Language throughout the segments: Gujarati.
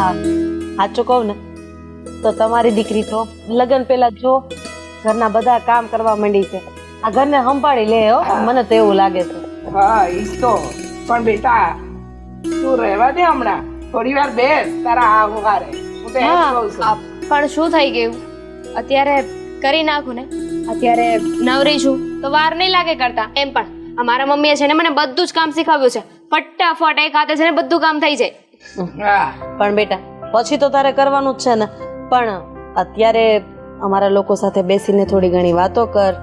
હા સાચું કહું ને તો તમારી દીકરી તો લગ્ન પહેલા જો ઘરના બધા કામ કરવા માંડી છે. આ ઘરને સંભાળી લે હો, મને તો એવું લાગે છે. હા ઈ તો પણ બેટા તું રહેવા દે હમણાં થોડી વાર બેસ તારા હારે. હું તો એમ કહું છું. પણ શું થઈ ગયું? અત્યારે કરી નાખું ને. અત્યારે નવરી છું તો વાર નહીં લાગે કરતા. એમ પણ અમારા મમ્મીએ છે ને મને બધું જ કામ શીખવ્યું છે. ફટાફટ એક હાથે છે ને બધું કામ થઈ જાય. હા પણ બેટા પછી તો તારે કરવાનું જ છે ને. પણ અત્યારે અમારા લોકો સાથે બેસીને થોડી ઘણી વાતો કર.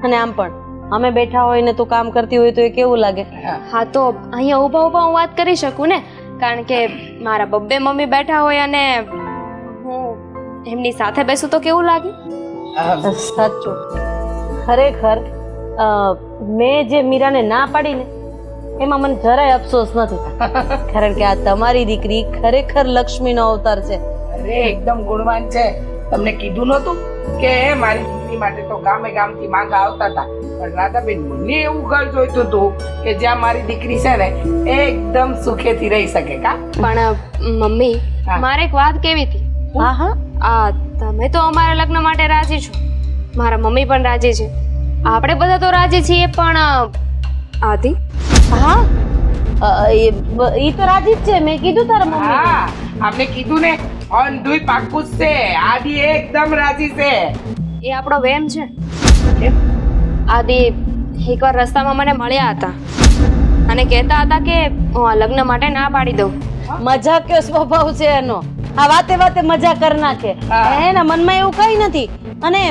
અને આમ પણ અમે બેઠા હોય ને તું કામ કરતી હોય તો એ કેવું લાગે? હા તો અહીંયા ઊભા ઊભા હું વાત કરી શકું ને, કારણ કે મારા બબ્બે મમ્મી બેઠા હોય અને હું એમની સાથે બેસું તો કેવું લાગે? સાચું. ખરેખર મેં જે મીરાને ના પાડી ને એમાં મને જરાય અફસોસ નથી, કારણ કે આ તમારી દીકરી ખરેખર લક્ષ્મીનો અવતાર છે. અરે એકદમ ગુણવાન છે. તમને કીધું નતું કે મારી દીકરી માટે તો ગામે ગામથી માંગા આવતા હતા, પણ રાધાબેન મને એવું ઘર જોઈતું હતું કે જ્યાં મારી દીકરી છે ને એકદમ સુખેથી રહી શકે. કા પણ મમ્મી મારે એક વાત કેવી હતી. હા હા આ તમે તો અમારા લગ્ન માટે રાજી છો, મારા મમ્મી પણ રાજી છે, આપણે બધા તો રાજી છીએ, પણ આદિ હા ઈ તો રાજી જ છે. મેં કીધું તારા મમ્મી. હા આપણે કીધું ને અંધુય પાક્કું જ છે. આદિ એકદમ રાજી છે. એ આપણો વેમ છે. આદિ એકવાર રસ્તામાં મને મળ્યા હતા અને કહેતા હતા કે હું આ લગ્ન માટે ના પાડી દઉં. મજાકિયો સ્વભાવ છે એનો. આ વાતે વાતે મજા કરી નાખે. એના મનમાં એવું કઈ નથી. અને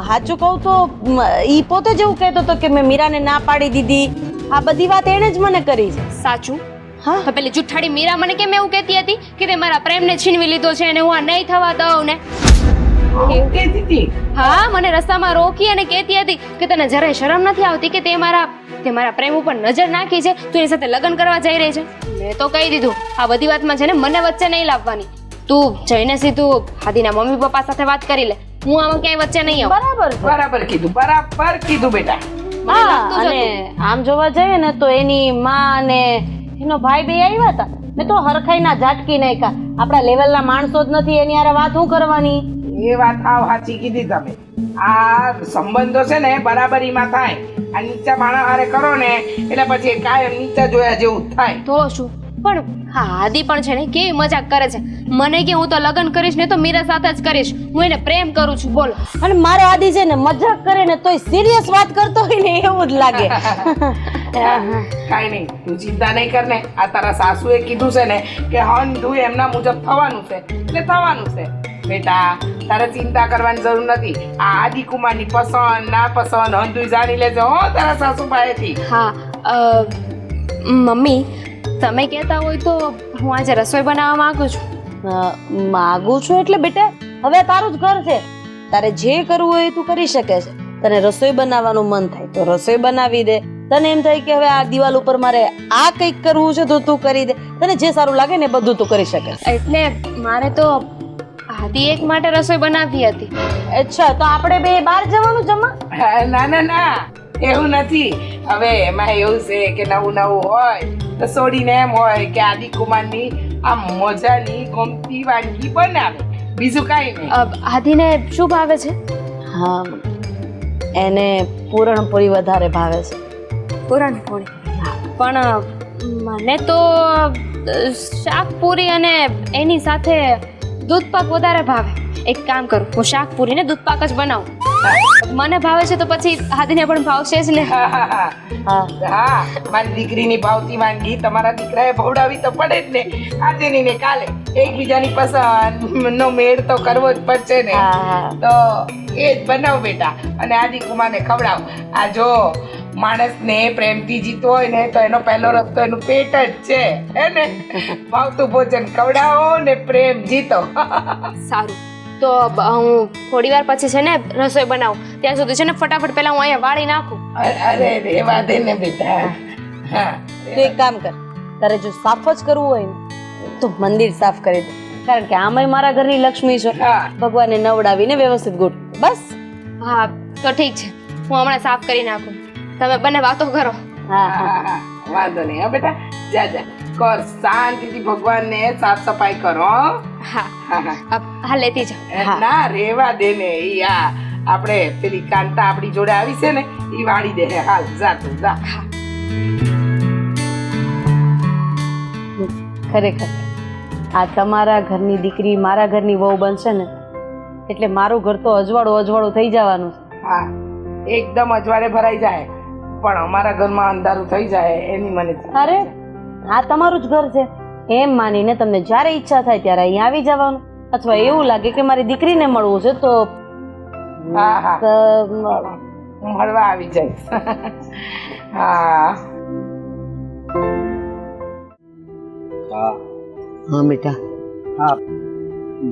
સાચું કહું તો ઈ પોતે જ એવું કહેતો હતો કે મેં મીરાને ના પાડી દીધી. આ બધી વાત એણે જ મને કરી છે. સાચું? હા તો પેલી જુઠ્ઠાડી મીરા મને કેમ એવું કહેતી હતી કે તે મારા પ્રેમને છીનવી લીધો છે અને હું આ નહીં થવા દઉં ને? એવું કહેતી હતી? હા, મને રસ્તામાં રોકી અને કહેતી હતી કે તને જરાય શરમ નથી આવતી કે તે મારા પ્રેમ ઉપર નજર નાખી છે, તું એની સાથે લગ્ન કરવા જઈ રહી છે. મેં તો કહી દીધું આ બધી વાતમાં છે ને મને વચ્ચે નહીં લાવવાની. તું જઈને સીધું આદિના મમ્મી પપ્પા સાથે વાત કરી લે. હું આમાં ક્યાંય વચ્ચે નહીં આવું. બરાબર છે. બરાબર કીધું બેટા. હા, અને આમ જોવા જઈએ ને તો એની માં અને એનો ભાઈ બે આવ્યા હતા. મેં તો હરખાઈના ઝાટકી નાખ્યા. આપણા લેવલના માણસો જ નથી, એની હારે વાત શું કરવાની? એ વાત આવ સાચી કીધી તમે. આ સંબંધો છે ને બરાબરીમાં થાય. આ નીચા માણસ હારે કરો ને એટલે પછી કાયમ નીચા જોયા જેવું થાય. તો શું? પણ હા, આદિ પણ છે ને કેવી મજાક કરે છે. મને કે હું તો લગ્ન કરીશ ને તો મીરા સાથે જ કરીશ, હું એને પ્રેમ કરું છું. બોલો. અને મારે આદિ છે ને મજાક કરે ને તોય સિરિયસ વાત કરતો હોય ને એવું જ લાગે. કાઈ નહીં, તું ચિંતા નહીં કર ને. આ તારા સાસુએ કીધું છે ને કે હંધું એમના મુજબ થવાનું છે એટલે થવાનું છે. બેટા તારે ચિંતા કરવાની જરૂર નથી. આ આદિ કુમારની પસંદ ના પસંદ હંધું જાણી લેજો હો તારા સાસુ પાસેથી. હા, મમ્મી તમે કહેતા હોય તો હું આજે રસોઈ બનાવવા માંગુ છું. માગું છું એટલે બેટા હવે તારું જ ઘર છે. તારે જે કરવું હોય એ તું કરી શકે છે. તને રસોઈ બનાવવાનું મન થાય તો રસોઈ બનાવી દે. તને એમ થાય કે હવે આ દિવાલ ઉપર મારે આ કંઈક કરવું છે તો તું કરી દે. તને જે સારું લાગે ને બધું તું કરી શકે. એટલે મારે તો આદિ એક માટે રસોઈ બનાવવી હતી. અચ્છા, તો આપણે બે બહાર જવાનું જમવા? ના ના ના એવું નથી. હવે એમાં એવું છે કે નવું નવું હોય તો છોડીને એમ હોય કે આદિ કુમારની આ મજાની ગમતી વાનગી બનાવે, બીજું કાંઈ નહીં. આદિને શું ભાવે છે? હા, એને પૂરણપોળી વધારે ભાવે છે. પૂરણપોળી? પણ મને તો શાકપુરી અને એની સાથે દૂધપાક વધારે ભાવે. એક કામ કરું, હું શાકપુરી ને દૂધપાક જ બનાવું. મને ભાવે છે તો પછી આદિને પણ ભાવશે જ ને. હા, મારી દીકરીની ભાવતી વાનગી તમારા દીકરાએ ભવડાવી તો પડે જ ને. આજે નહીં ને કાલે એકબીજાની પસંદ નો મેળ તો કરવો જ પડશે ને. તો એ જ બનાવ બેટા અને આદિ કુમારને ખવડાવ. આ જો માણસને પ્રેમથી જીતવો હોય ને તો એનો પહેલો રસ્તો એનું પેટ જ છે, હે ને? ભાવતું ભોજન ખવડાવો ને પ્રેમ જીતો. સારું, તો હું થોડી વાર પછી છે ને રસોઈ બનાવું. ત્યાં સુધી છે ને ફટાફટ પહેલા હું અહીંયા વાળી નાખું. અરે રેવા દે ને બેટા. હા, તો એક કામ કર, તારે જો સાફ જ કરવું હોય ને તો મંદિર સાફ કરી દે, કારણ કે આમાંય મારા ઘરની લક્ષ્મી છે. ભગવાનને નવડાવીને વ્યવસ્થિત ગોઠવ. બસ. હા તો ઠીક છે, હું હમણાં સાફ કરી નાખું. તમે બંને વાતો કરો. હા, વાંધો નહીં. હા બેટા, જા જા. કર શાંતિથી ભગવાનને સાફ સફાઈ કરો હો? હા હા હા હા લેતી જાઓ. ના રેવા દે ને ઈ આપણે પેલી કાંતા આપણી જોડે આવી છે ને ઈ વાળી દે હાલ જા તું જા ખરેખર આ તમારા ઘરની દીકરી મારા ઘરની વહુ બનશે ને એટલે મારું ઘર તો અજવાળું થઈ જવાનું છે. હા એકદમ અજવાળે ભરાઈ જાય પણ અમારા ઘરમાં અંધારું થઈ જાય એની મને અરે આ તમારું જ ઘર છે એમ માનીને તમને જ્યારે ઈચ્છા થાય ત્યારે અહીંયા આવી જવાનું અથવા એવું લાગે કે મારી દીકરીને મળવું છે તો હા હા અ, મળવા આવી જઈશ હા હા બેટા હા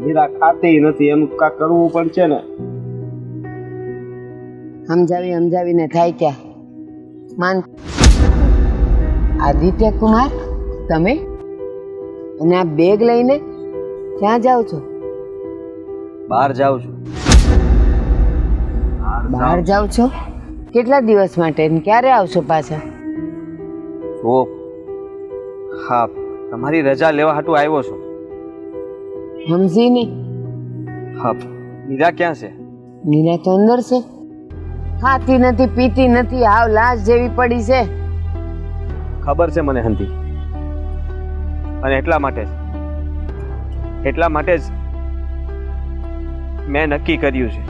જીરા ખાતી નથી એનું કા કરવું પણ છે ને સમજાવીને થાય ક્યાં માન આદિત્ય કુમાર તમે અને આ બેગ લઈને ક્યાં જાઓ છો? બહાર જાઉં છું બહાર જાઓ છો? કેટલા દિવસ માટે ને ક્યારે આવશો પાછા? ઓ હા તમારી રજા લેવા હાટુ આવ્યો છું. સમજી નહીં. હા મીરા ક્યાં છે? નીના તો અંદર છે. ખાતી નથી પીતી નથી હાવ લાશ જેવી પડી છે. ખબર છે મને હંધી અને એટલા માટે જ મેં નક્કી કર્યું છે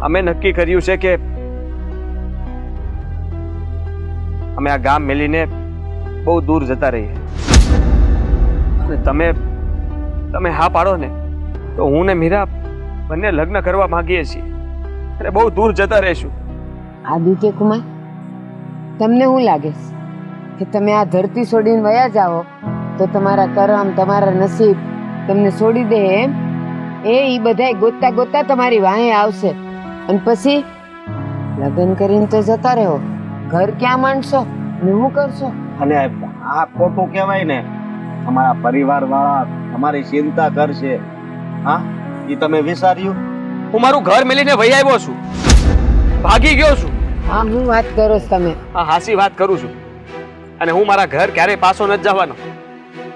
અમે નક્કી કર્યું છે કે અમે આ ગામ મેલીને બહુ દૂર જતા રહીએ અને તમે હા પાડો ને તો હું ને મીરા બંને લગ્ન કરવા માંગીએ છીએ અને બહુ દૂર જતા રહીશું. આદિત્ય કુમાર તમને શું લાગે છે કે તમે આ ધરતી છોડીને વયા જાઓ તો તમારા કરમ તમારા નસીબ તમને છોડી દે એમ? એ બધાય ગોતતા ગોતતા તમારી વાહે આવશે અને પછી લગ્ન કરીને તો જતા રહો. ઘર ક્યાં માંડશો ને શું કરશો? અને આ ખોટું કહેવાય ને તમારા પરિવાર વાળા તમારી ચિંતા કરશે. હા એ તમે વિચાર્યું? હું મારું ઘર મેલીને વહી આવ્યો છું ભાગી ગયો છું. હા હું વાત કરો છો તમે? હા હાસી વાત કરું છું અને હું મારા ઘર ક્યારેય પાછો નથી જવાનો.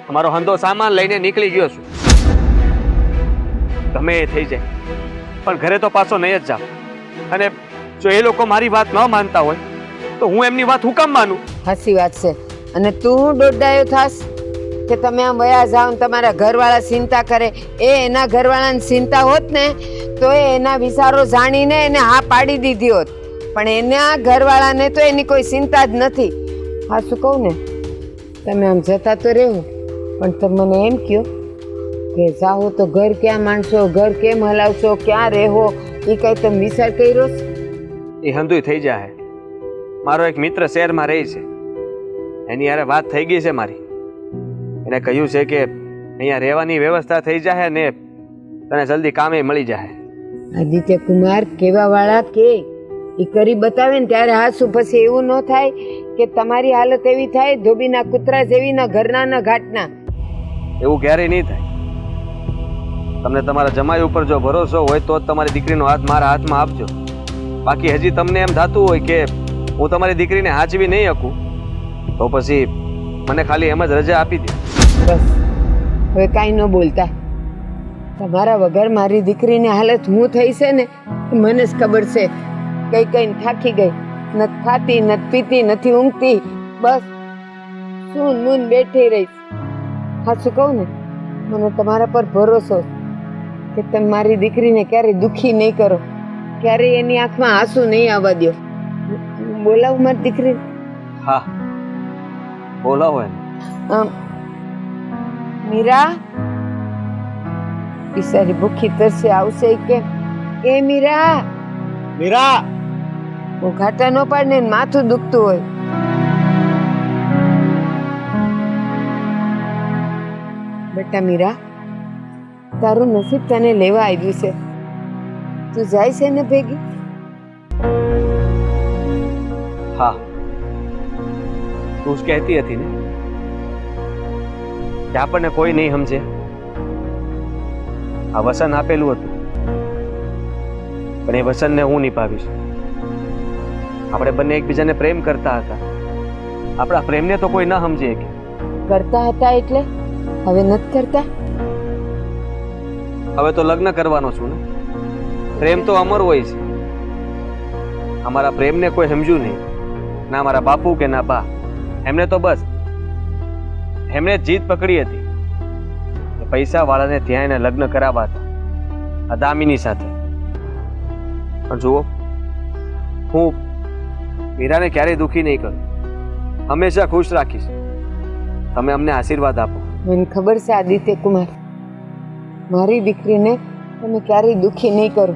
અમારો હંધો સામાન લઈને નીકળી ગયો છું. ગમે એ થઈ જાય પણ ઘરે તો પાછો નહીં જ જાવ. અને જો એ લોકો મારી વાત ન માનતા હોય તો હું એમની વાત હું કામ માનું? હાસી વાત છે. અને તું હું દોડાયો થાસ કે તમે આમ વયા જાઓ ને તમારા ઘરવાળા ચિંતા કરે? એ એના ઘરવાળાની ચિંતા હોત ને તો એ એના વિચારો જાણીને એને હા પાડી દીધી હોત પણ એના ઘરવાળાને તો એની કોઈ ચિંતા જ નથી. હા શું કહું ને તમે આમ જતા તો રહેવું પણ તમે મને એમ કહો કે જાઓ તો ઘર ક્યાં માંડશો? ઘર કેમ હલાવશો? ક્યાં રહેવો? એ કઈ તમે વિચાર કર્યો છે? એ હંધુય થઈ જાય. મારો એક મિત્ર શહેરમાં રહે છે એની યારે વાત થઈ ગઈ છે મારી. એને કહ્યું છે કે અહીંયા રહેવાની વ્યવસ્થા થઈ જાય ને તને જલ્દી કામે મળી જાય. આદિત્ય કુમાર કેવા વાળા કે એ કરી બતાવે ને ત્યારે હાસું. પછી એવું ન થાય કે તમારી હાલત એવી થાય ધોબીના કૂતરા જેવી ના ઘરના ના ઘાટના. એવું ક્યારેય નહીં થાય. તમને તમારા જમાઈ ઉપર જો ભરોસો હોય તો જ તમારી દીકરીનો હાથ મારા હાથમાં આપજો. બાકી હજી તમને એમ થતું હોય કે હું તમારી દીકરીને હાચવી નહીં શકું તો પછી મને ખાલી એમ જ રજા આપી દે. બસ હવે કાંઈ ન બોલતા. તમારા વગર મારી દીકરીની હાલત હું થઈ છે ને મને જ ખબર છે. કઈ થાકી ગઈ. નથી ખાતી નથી પીતી નથી ઊંઘતી બસ શું મૂન બેઠી રહીશ. હા શું કહું ને મને તમારા પર ભરોસો કે તમે મારી દીકરીને ક્યારેય દુઃખી નહીં કરો. ક્યારેય એની આંખમાં આંસુ નહીં આવવા દો. બોલાવું મારી દીકરી? હા બોલાવો એને. મીરા બિચારી ભૂખી તરસે આવશે કે એ મીરા? મીરા હું ઘાટા નો પાડને માથું દુખતું હોય. બેટા મીરા તારું નસીબ તને લેવા આવ્યું છે. તું જાય છે ને ભેગી? હા તું જ કહેતી હતી ને કે આપણને કોઈ નહીં સમજે. આ વસન આપેલું હતું પણ એ વસનને હું નિભાવીશ. આપણે બંને એકબીજાને પ્રેમ કરતા હતા. આપણા પ્રેમને તો કોઈ ન સમજે કે કરતા હતા એટલે હવે નથી કરતા? હવે તો લગ્ન કરવાનો છું ને. પ્રેમ તો અમર હોય છે. અમારા પ્રેમને કોઈ સમજ્યું નહીં, ના મારા બાપુ કે ના બા. એમને તો બસ એમને જીત પકડી હતી કે પૈસા વાળાને ત્યાં એને લગ્ન કરાવવા હતા, આ દામિની સાથે. પણ જુઓ, હું મીરાને ક્યારેય દુઃખી નહીં કરું, હંમેશા ખુશ રાખીશ. તમે અમને આશીર્વાદ આપો. મને ખબર છે આદિત્ય કુમાર, મારી દીકરીને તમે ક્યારેય દુઃખી નહીં કરો.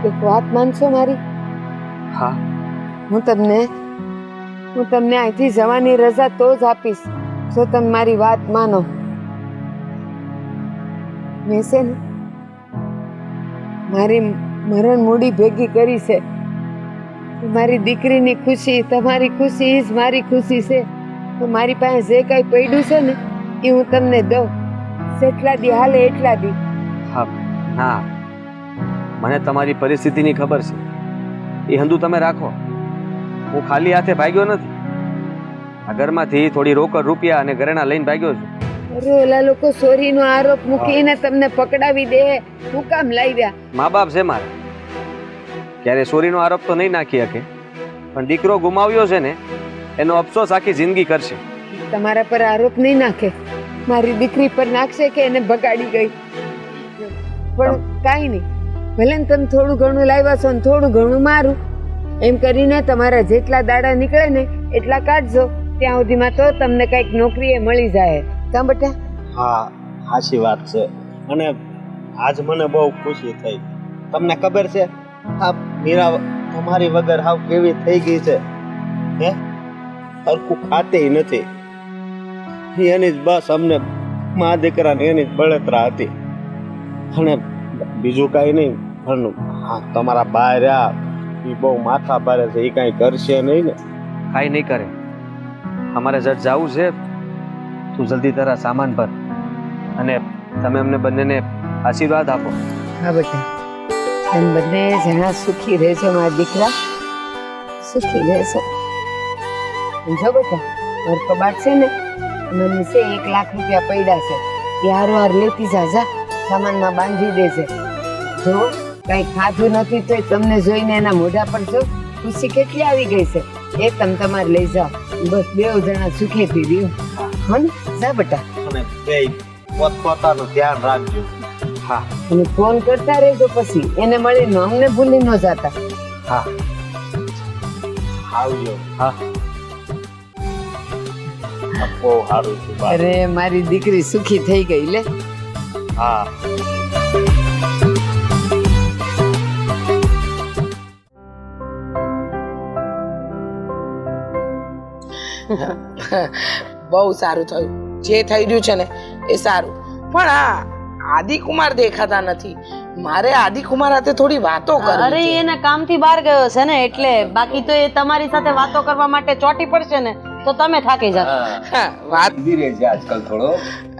એક વાત માનશો મારી? હા, હું તમને અહીંથી જવાની રજા તો જ આપીશ જો તમે મારી વાત માનો. મેં છે ને મારી મરણ મૂડી ભેગી કરી છે. મારી દીકરીની ખુશી, તમારી ખુશી જ મારી ખુશી છે. તો મારી પાસે જે કાંઈ પડ્યું છે ને એ હું તમને દઉં. જેટલા દી હાલે એટલા દી. હા, ના, મને તમારી પરિસ્થિતિની ખબર છે. એ હંધું તમે રાખો. હું ખાલી હાથે ભાગ્યો નથી. આ ઘરમાંથી થોડી રોકડ રૂપિયા અને ઘરેણા લઈને ભાગ્યો છું. અરે ઓલા લોકો ચોરીનો આરોપ મૂકીને તમને પકડાવી દે, શું કામ લાવ્યા? મા બાપ છે મારા, ક્યારે ચોરીનો આરોપ તો નહીં નાખી શકે, પણ દીકરો ગુમાવ્યો છે ને એનો અફસોસ આખી જિંદગી કરશે. તમારા પર આરોપ નહીં નાખે, મારી દીકરી પર નાખશે કે એને બગાડી ગઈ. પણ કાંઈ નહીં, ભલે ને તમે થોડું ઘણું લાવ્યા છો ને થોડું ઘણું મારું, એમ કરીને તમારા જેટલા દાડા નીકળે ને એટલા કાઢજો. ત્યાં સુધીમાં તો તમને કંઈક નોકરી એ મળી જાય. કાં બેટા? હા, સાચી વાત છે. અને આજ મને બહુ ખુશી થઈ. તમને ખબર છે આ મીરા તમારી વગર હાવ કેવી થઈ ગઈ છે? હે, હરખું ખાતે નથી. એની જ બસ અમને મા દીકરાને એની જ બળતરા હતી. અને બીજું કાંઈ નહીં. પણ હા, તમારા બા રહ્યા એ બહુ માથા ભારે છે, એ કાંઈ કરશે નહીં ને? કાંઈ નહીં કરે. અમારે જટ જવું છે. તું જલ્દી તારા સામાન ભર અને તમે અમને બંનેને આશીર્વાદ આપો. હા બેટા, તમે બંને જણા સુખી રહેજો મારા દીકરા, સુખી રહેજો. જો બેટા, મારું કબાટ છે ને એમાં નીચે 1 લાખ રૂપિયા પડ્યા છે. એ હાર લેતી જા, સામાનમાં બાંધી દેજે. જો કઈ ખાધું નથી તો તમને જોઈને એના મોઢા પર જો ખુશી કેટલી આવી ગઈ છે એ તમે તમારે લઈ જાઓ. બસ 2 જણા સુખેથી રહ્યું. હા ને, જા બેટા. અને બે પોતપોતાનું ધ્યાન રાખજો. હા અને ફોન કરતા રહેજો, પછી એને મળીને અમને ભૂલી ન જાતા. હા, આવજો. હા. બહુ સારું છે બા. અરે મારી દીકરી સુખી થઈ ગઈ લે. હા. બહુ સારું થયું. જે થઈ રહ્યું છે ને એ સારું. પણ આ આદિકુમાર દેખાતા નથી. મારે આદિકુમાર સાથે થોડી વાતો કરવી અરે છે. એના કામથી બહાર ગયો છે ને એટલે. બાકી તો એ તમારી સાથે વાતો કરવા માટે ચોટી પડશે ને તો તમે થાકી જાઓ. હા, વાત ધીરે છે આજકાલ થોડો,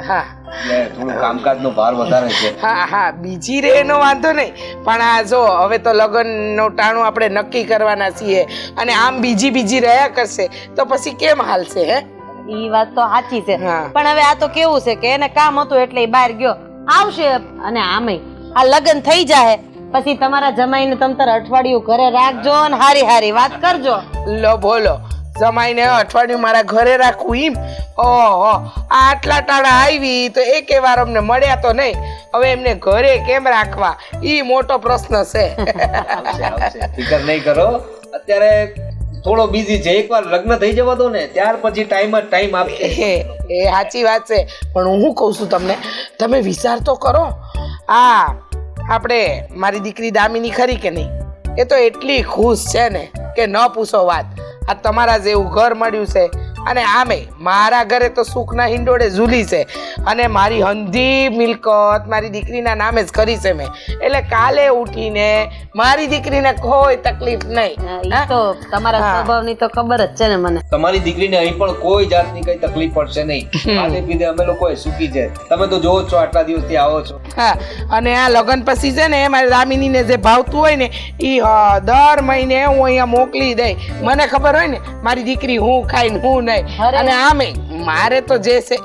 હા એટલે થોડું કામકાજનો ભાર વધારે છે. હા હા, બીજી રે એનો વાંધો નહીં. પણ આ જો હવે તો લગ્નનો ટાણું આપણે નક્કી કરવાના છીએ અને આમ બીજી રહ્યા કરશે તો પછી કેમ હાલશે? હે, ઈ વાત તો સાચી છે. હા. પણ હવે આ તો કેવું છે કે એને કામ હતું એટલે ઈ બહાર ગયો. આવશે. અને આમે આ લગ્ન થઈ જાય પછી તમારા જમાઈને તમતાર અઠવાડિયું ઘરે રાખજો અને હારી વાત કરજો. લો બોલો, જમાઈને અઠવાડિયું મારા ઘરે રાખવું એમ? ઓહો, આટલા ટાણા આવી તો એકે વાર અમને મળ્યા તો નહીં. હવે એમને ઘરે કેમ રાખવા ઈ મોટો પ્રશ્ન છે. ફિકર નહીં કરો, અત્યારે થોડો બિઝી છે. એકવાર લગ્ન થઈ જવા દો ને, ત્યાર પછી ટાઈમ આપશે. એ સાચી વાત છે. પણ હું કહું છું તમને, તમે વિચાર તો કરો. આ આપણે મારી દીકરી દામિની ખરી કે નહીં, એ તો એટલી ખુશ છે ને કે ન પૂછો વાત. આ તમારા જેવું ઘર મળ્યું છે અને આમે મારા ઘરે તો સુખના હિંડોળે ઝૂલી છે અને મારી હંધી મિલકત મારી દીકરીના નામે જ કરી છે મેં. એટલે કાલે ઉઠીને મારી દીકરીને કોઈ તકલીફ નહીં. ઈ તો તમારા સ્વભાવની તો ખબર જ છે ને મને. તમારી દીકરીને અહીં પણ કોઈ જાતની કઈ તકલીફ પડશે નહીં. ખાધે પીધે અમે લોકો સુખી છે. તમે તો જોવો છો, આટલા દિવસથી આવો છો. હા, અને આ લગ્ન પછી છે ને મારી દામિનીને જે ભાવતું હોય ને એ દર મહિને હું અહીંયા મોકલી દઈ. મને ખબર હોય ને મારી દીકરી હું ખાઈને હું નહીં. અરે. અને આમે મારે તો જે છે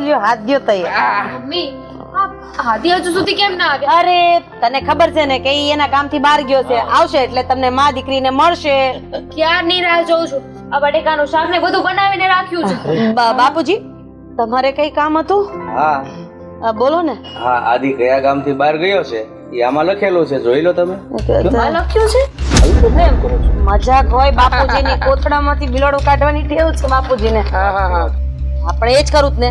લ્યો, હાથ દ્યો તૈયાર. મમ્મી આ હાદી હજુ સુધી કેમ ના આવ્યા? અરે તને ખબર છે ને કે ઈ એના કામથી બહાર ગયો છે. આવશે એટલે તમને માં દીકરીને મળશે. ક્યારની રાહ જોઉં છું. આ બટેકાનું શાક ને બધું બનાવીને રાખ્યું છે. બાપુજી તમારે કઈ કામ હતું? હા બોલો ને. હા આદિ કયા ગામથી બહાર ગયો છે એ આમાં લખેલું છે, જોઈ લો તમે. આ લખ્યું છે? મજાક હોય બાપુજીની. કોથળામાંથી બિલાડું કાઢવાની ટેવ છે બાપુજીને. આપણે એ જ કરું જ ને.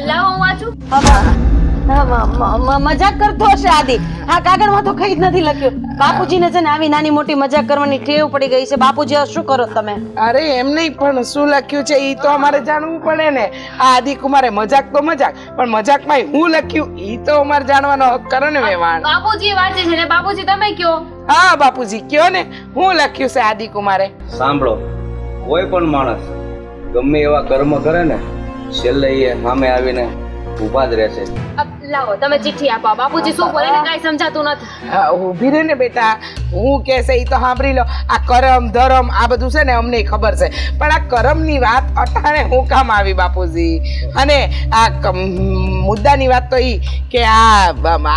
લાવો હું વાંચું. મજાક કરતો હશે આદિ. હા કાગળમાં તો કઈ જ નથી લખ્યું. બાપુજીને છે ને આવી નાની મોટી મજાક કરવાની ટેવ પડી ગઈ છે. બાપુજી હવે શું કરો તમે? અરે એમ નહીં, પણ શું લખ્યું છે ઈ તો અમારે જાણવું પડે ને. આ આદિ કુમારે મજાક તો મજાક, પણ મજાકમાં હું લખ્યું ઈ તો અમારે જાણવાનો હક કરો ને વેવાણ. બાપુજી વાંચે છે ને બાપુજી તમે કયો. હા બાપુજી કયો ને, હું લખ્યું છે આદિ કુમારે. સાંભળો, કોઈ પણ માણસ ગમે એવા કર્મ કરે ને છેલ્લે એ સામે આવીને ઊભા જ રહેશે. લાવો તમે ચિઠ્ઠી આપો. બાપુજી શું બોલે ને કાંઈ સમજાતું નથી. ઊભી રહે ને બેટા, હું કે છે ઈ તો સાંભળી લો. આ કરમ ધરમ આ બધું છે ને અમને ખબર છે, પણ આ કરમની વાત અટાણે હું કામ આવી બાપુજી? અને આ મુદ્દાની વાત તો ઈ કે આ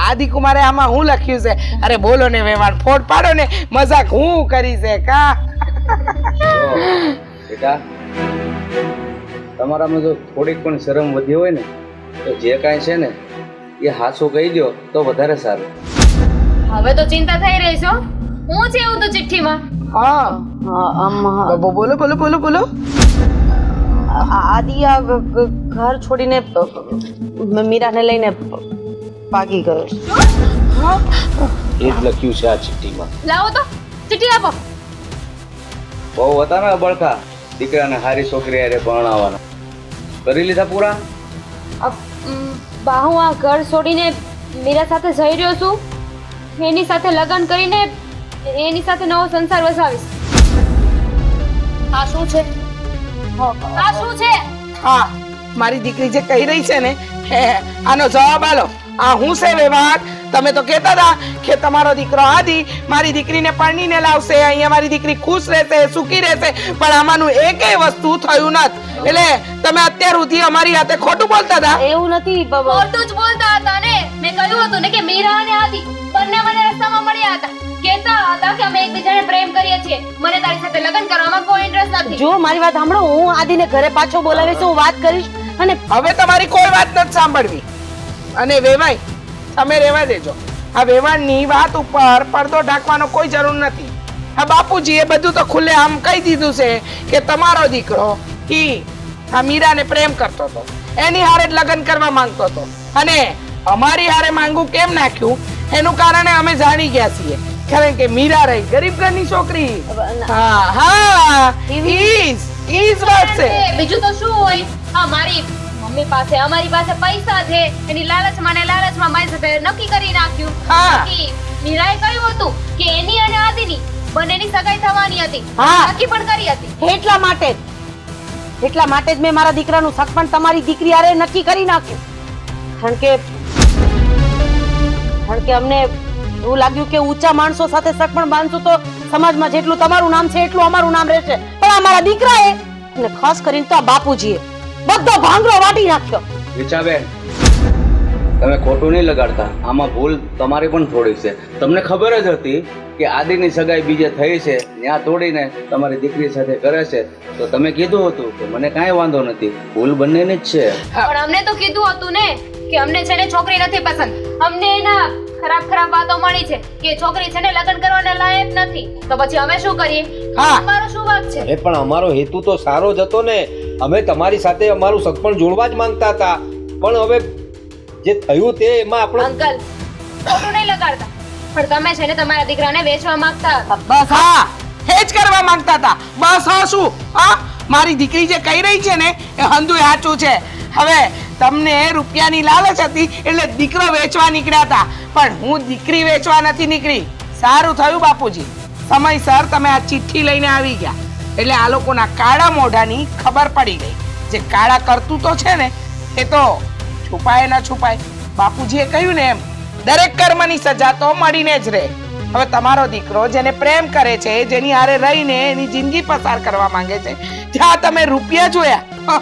આદિ કુમારે આમાં હું લખ્યું છે. અરે બોલો ને વેવાણ, ફોડ પાડો ને, મજાક હું કરી છે કા? બેટા તમારામાં જો થોડીક પણ શરમ વધી હોય ને તો જે કાંઈ છે ને એ હાચું કહી દો તો વધારે સારું. હવે તો ચિંતા થઈ રહી છે હો. હું છે એવું તો ચિઠ્ઠીમાં. હા બોલો બોલો બોલો બોલો. આદિ આ ઘર છોડીને મીરાને લઈને ભાગી ગયો. એ જ લખ્યું છે આ ચિઠ્ઠીમાં. લાવો તો ચિઠ્ઠી આપો. બહુ હતા ને બળકા દીકરાને હારી છોકરી હારે પરણાવવાના. કરી લીધા પૂરા? બા હું આ ઘર છોડીને મીરા સાથે જઈ રહ્યો છું. એની સાથે લગ્ન કરીને એની સાથે નવો સંસાર વસાવીશ. આ શું છે? આ શું છે? હા મારી દીકરી જે કહી રહી છે ને આનો જવાબ આલો. આ હું છે વેવાણ? તમે તો કહેતા હતા કે તમારો દીકરો આદિ મારી દીકરીને પરણીને લાવશે, અહીંયા મારી દીકરી ખુશ રહેશે, સુખી રહેશે, પણ આમાંનું એકેય વસ્તુ થયું નથી. એટલે તમે અત્યાર સુધી અમારી હાથે ખોટું બોલતા હતા. એવું નથી. ખોટું જ બોલતા હતા ને. મેં કહ્યું હતું ને કે મીરા અને આદિ બંને મને રસ્તામાં મળ્યા હતા. કહેતા હતા કે અમે એકબીજાને પ્રેમ કરીએ છીએ, મને તારી સાથે લગ્ન કરવામાં કોઈ ઇન્ટરેસ્ટ નથી. જો મારી વાત સાંભળો, હું આદિને ઘરે પાછો બોલાવીશ, હું વાત કરીશ. અને હવે તમારી કોઈ વાત નથી સાંભળવી. અને વેવાઈ તમે રહેવા દેજો. આ વેવાણની વાત ઉપર પડદો ઢાંકવાનો કોઈ જરૂર નથી. આ બાપુજીએ બધું તો ખુલ્લે આમ કહી દીધું છે કે તમારો દીકરો આ મીરાને પ્રેમ કરતો હતો, એની હારે જ લગ્ન કરવા માંગતો હતો. અને અમારી હારે માંગવું કેમ નાખ્યું એનું કારણ અમે જાણી ગયા છીએ. કારણ કે મીરા રહી ગરીબ ઘરની છોકરી. હા હા ઈ વાત છે. બીજું તો શું હોય? હા મારી મમ્મી પાસે અમારી પાસે પૈસા છે, એની લાલચમાં ને લાલચમાં મારી સાથે નક્કી કરી નાખ્યું. બાકી મીરાએ કહ્યું હતું કે એની અને આદિની બંનેની સગાઈ થવાની હતી. નક્કી પણ કરી હતી. એટલા માટે જ મેં મારા દીકરાનું સગપણ તમારી દીકરી હારે નક્કી કરી નાખ્યું. કારણ કે અમને એવું લાગ્યું કે ઊંચા માણસો સાથે સગપણ બાંધશું તો સમાજમાં જેટલું તમારું નામ છે એટલું અમારું નામ રહેશે. પણ અમારા દીકરાએ અને ખાસ કરીને તો આ બાપુજીએ બધો ભાંગરો વાટી નાખ્યો. રીચાબેન તમે ખોટું નહીં લગાડતા. આમાં ભૂલ તમારી પણ થોડી છે. તમને ખબર જ હતી કે આદિની સગાઈ બીજે થઈ છે, ત્યાં તોડીને તમારી દીકરી સાથે કરે છે, તો તમે કીધું હતું કે મને કાંઈ વાંધો નથી, ભૂલ બંનેની જ છે. પણ અમને તો કીધું હતું ને કે અમને છે ને છોકરી નથી પસંદ. અમને એના ખરાબ ખરાબ વાતો મળી છે કે છોકરી છે ને લગ્ન કરવાને લાયક નથી. તો પછી અમે શું કરીએ? અમારો શું વાંક છે? અરે પણ અમારો હેતુ તો સારો જ હતો ને. અમે તમારી સાથે અમારું સગપણ જોડવા જ માંગતા હતા, પણ હવે જે થયું તે એમાં આપણે અંકલ ખોટું નહીં લગાડતા, પણ તમે છે ને તમારા દીકરાને વેચવા માંગતા હતા. બસ હા હેજ કરવા માંગતા હતા. બસ હા શું? હા મારી દીકરી જે કહી રહી છે ને એ હંધુય સાચું છે. હવે તમને રૂપિયાની લાલચ હતી એટલે દીકરો વેચવા નીકળ્યા હતા, પણ હું દીકરી વેચવા નથી નીકળી. સારું થયું બાપુજી, સમયસર તમે આ ચિઠ્ઠી લઈને આવી ગયા, એટલે આ લોકોના કાળા મોઢાની ખબર પડી ગઈ. જે કાળા કરતૂતો છે ને એ તો છુપાય ન છુપાય. બાપુજીએ કહ્યું ને એમ દરેક કર્મની સજા તો મળીને જ રહે. હવે તમારો દીકરો જેને પ્રેમ કરે છે, જેની હારે રહીને એની જિંદગી પસાર કરવા માંગે છે, ત્યાં તમે રૂપિયા જોયા?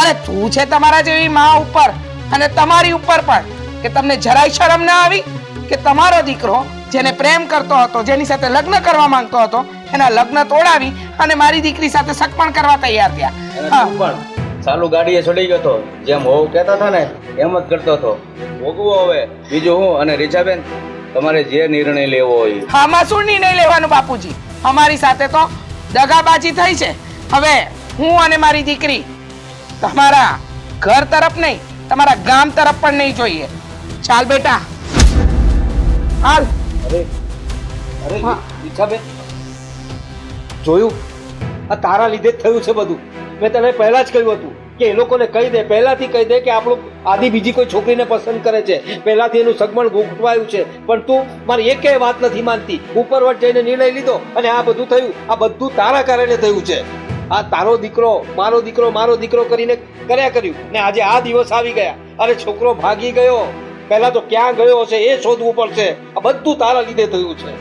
અરે તું છે તમારા જેવી માં ઉપર અને તમારી ઉપર પણ કે તમને જરાય શરમ ના આવી કે તમારો દીકરો જેને પ્રેમ કરતો હતો, જેની સાથે લગ્ન કરવા માંગતો હતો, એના લગ્ન તોડાવી અને મારી દીકરી સાથે સગપણ કરવા તૈયાર થયા. અને તું પણ ચાલુ ગાડીએ ચડી ગયો હતો, જેમ હોવ કહેતા હતા ને એમ જ કરતો હતો. ભોગવો હવે બીજું હું. અને રીચાબેન, તમારે જે નિર્ણય લેવો હોય. આમાં શું નિર્ણય લેવાનું બાપુજી? અમારી સાથે તો દગાબાજી થઈ છે. હવે હું અને મારી દીકરી તમારા ઘર તરફ નહીં, તમારા ગામ તરફ પણ નહીં જોઈએ. ચાલ બેટા, હાલ. અરે અરે રીચાબેન, જોયું? આ તારા લીધે જ થયું છે બધું. મેં તને પહેલા જ કહ્યું હતું કે એ લોકોને કહી દે, પહેલાથી કહી દે કે આપણું આદિ બીજી કોઈ છોકરીને પસંદ કરે છે, પહેલાથી એનું સગમણ ગોઠવાયું છે. પણ તું મારી એકેય વાત નથી માનતી. ઉપરવટ જઈને નિર્ણય લીધો અને આ બધું થયું. આ બધું તારા કારણે થયું છે. આ તારો દીકરો મારો દીકરો કરીને કર્યા કર્યું ને આજે આ દિવસ આવી ગયા. અરે છોકરો ભાગી ગયો, પહેલા તો ક્યાં ગયો હશે એ શોધવું પડશે. આ બધું તારા લીધે થયું છે.